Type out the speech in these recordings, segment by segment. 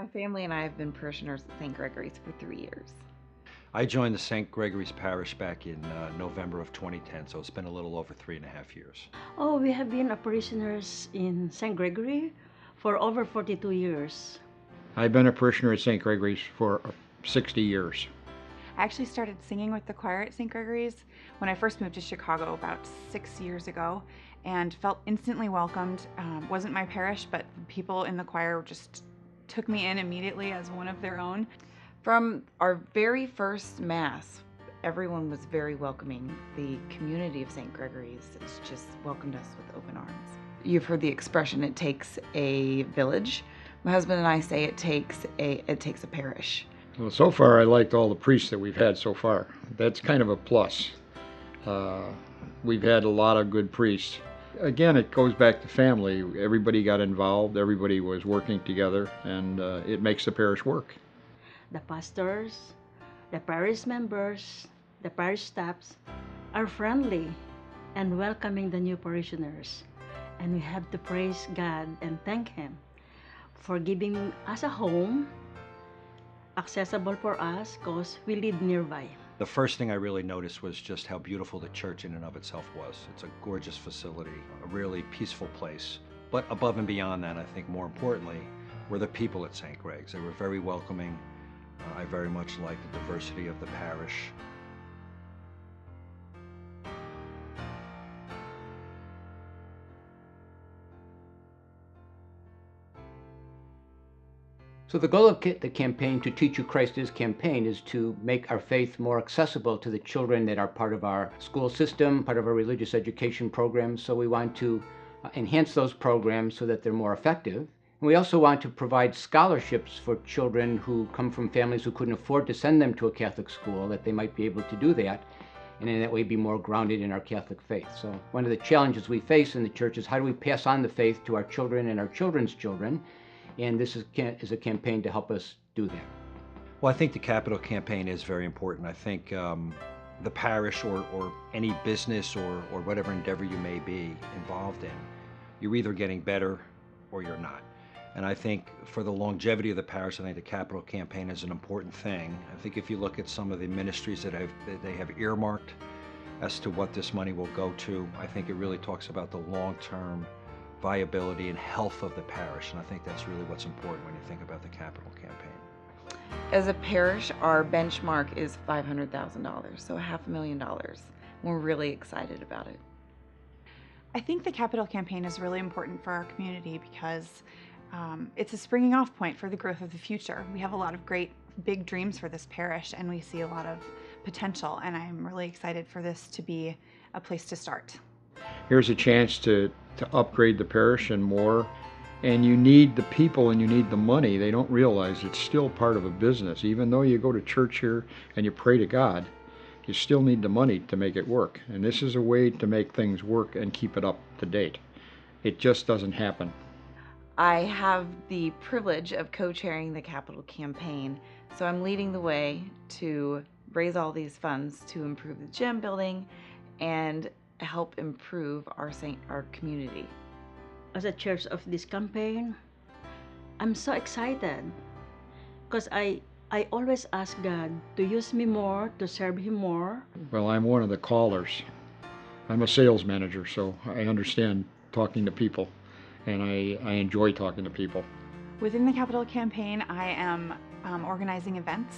My family and I have been parishioners at St. Gregory's for 3 years. I joined the St. Gregory's Parish back in November of 2010, so it's been a little over 3.5 years. Oh, we have been a parishioners in St. Gregory for over 42 years. I've been a parishioner at St. Gregory's for 60 years. I actually started singing with the choir at St. Gregory's when I first moved to Chicago about 6 years ago, and felt instantly welcomed. Wasn't my parish, but people in the choir just took me in immediately as one of their own. From our very first Mass, everyone was very welcoming. The community of St. Gregory's has just welcomed us with open arms. You've heard the expression, it takes a village. My husband and I say it takes a parish. Well, so far I liked all the priests that we've had so far. That's kind of a plus. We've had a lot of good priests. Again, it goes back to family. Everybody got involved, everybody was working together, and it makes the parish work. The pastors, the parish members, the parish staffs are friendly and welcoming the new parishioners. And we have to praise God and thank Him for giving us a home accessible for us because we live nearby. The first thing I really noticed was just how beautiful the church in and of itself was. It's a gorgeous facility, a really peaceful place. But above and beyond that, I think more importantly, were the people at St. Greg's. They were very welcoming. I very much liked the diversity of the parish. So the goal of the campaign, To Teach You Christ Is campaign, is to make our faith more accessible to the children that are part of our school system, part of our religious education programs. So we want to enhance those programs so that they're more effective. And we also want to provide scholarships for children who come from families who couldn't afford to send them to a Catholic school, that they might be able to do that, and in that way be more grounded in our Catholic faith. So one of the challenges we face in the church is how do we pass on the faith to our children and our children's children? And this is a campaign to help us do that. Well, I think the capital campaign is very important. I think the parish or any business or whatever endeavor you may be involved in, you're either getting better or you're not. And I think for the longevity of the parish, I think the capital campaign is an important thing. I think if you look at some of the ministries that they have earmarked as to what this money will go to, I think it really talks about the long-term viability and health of the parish, and I think that's really what's important when you think about the capital campaign. As a parish, our benchmark is $500,000, so $500,000. We're really excited about it. I think the capital campaign is really important for our community because it's a springing off point for the growth of the future. We have a lot of great big dreams for this parish, and we see a lot of potential, and I'm really excited for this to be a place to start. Here's a chance to upgrade the parish and more. And you need the people and you need the money. They don't realize it's still part of a business. Even though you go to church here and you pray to God, you still need the money to make it work. And this is a way to make things work and keep it up to date. It just doesn't happen. I have the privilege of co-chairing the capital campaign, so I'm leading the way to raise all these funds to improve the gym building and help improve our community. As a church of this campaign, I'm so excited because I always ask God to use me more, to serve Him more. Well, I'm one of the callers. I'm a sales manager, so I understand talking to people, and I enjoy talking to people. Within the capital campaign, I am organizing events,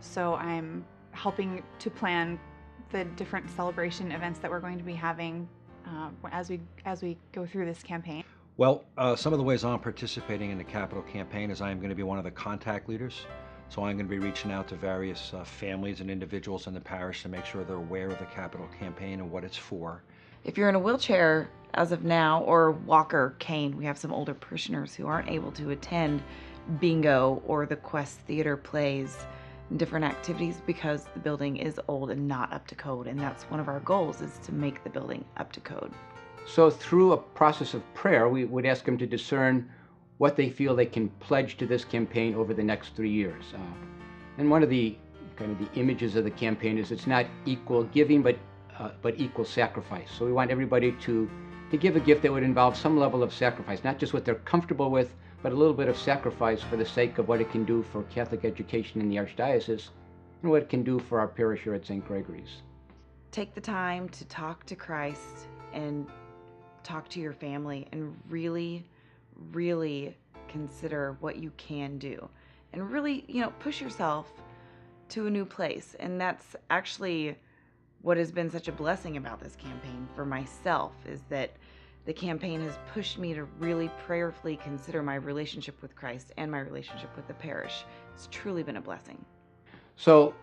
so I'm helping to plan the different celebration events that we're going to be having as we go through this campaign. Well, some of the ways I'm participating in the capital campaign is I am going to be one of the contact leaders. So I'm going to be reaching out to various families and individuals in the parish to make sure they're aware of the capital campaign and what it's for. If you're in a wheelchair as of now, or walker, cane, we have some older parishioners who aren't able to attend bingo or the Quest Theater plays, different activities because the building is old and not up to code, and that's one of our goals, is to make the building up to code. So through a process of prayer, we would ask them to discern what they feel they can pledge to this campaign over the next 3 years. And one of the images of the campaign is it's not equal giving, but equal sacrifice. So we want everybody to give a gift that would involve some level of sacrifice, not just what they're comfortable with, but a little bit of sacrifice for the sake of what it can do for Catholic education in the Archdiocese and what it can do for our parish here at St. Gregory's. Take the time to talk to Christ and talk to your family and really, really consider what you can do and really, push yourself to a new place. And that's actually what has been such a blessing about this campaign for myself, is that the campaign has pushed me to really prayerfully consider my relationship with Christ and my relationship with the parish. It's truly been a blessing. So,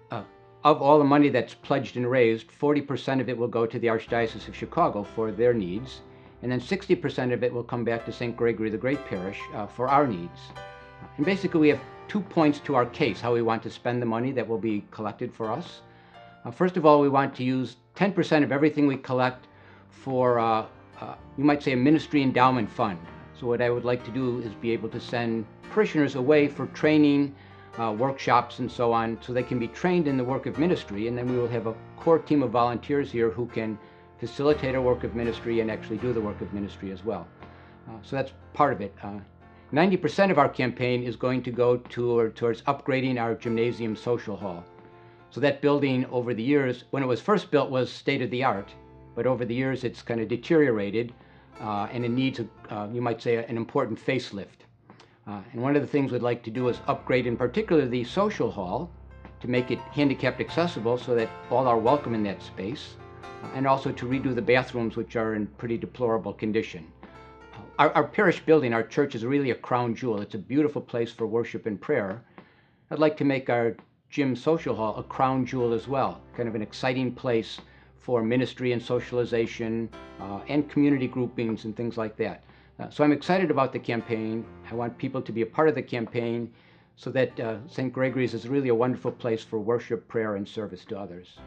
of all the money that's pledged and raised, 40% of it will go to the Archdiocese of Chicago for their needs, and then 60% of it will come back to St. Gregory the Great Parish for our needs. And basically we have 2 points to our case, how we want to spend the money that will be collected for us. First of all, we want to use 10% of everything we collect for, you might say, a ministry endowment fund. So what I would like to do is be able to send parishioners away for training, workshops and so on, so they can be trained in the work of ministry, and then we will have a core team of volunteers here who can facilitate our work of ministry and actually do the work of ministry as well. So that's part of it. 90% of our campaign is going to go towards upgrading our gymnasium social hall. So that building over the years, when it was first built, was state-of-the-art, but over the years it's kind of deteriorated and it needs, you might say, an important facelift. And one of the things we'd like to do is upgrade in particular the social hall to make it handicapped accessible so that all are welcome in that space, and also to redo the bathrooms, which are in pretty deplorable condition. Our parish building, our church, is really a crown jewel. It's a beautiful place for worship and prayer. I'd like to make our gym social hall a crown jewel as well, kind of an exciting place for ministry and socialization and community groupings and things like that. So I'm excited about the campaign. I want people to be a part of the campaign so that St. Gregory's is really a wonderful place for worship, prayer, and service to others.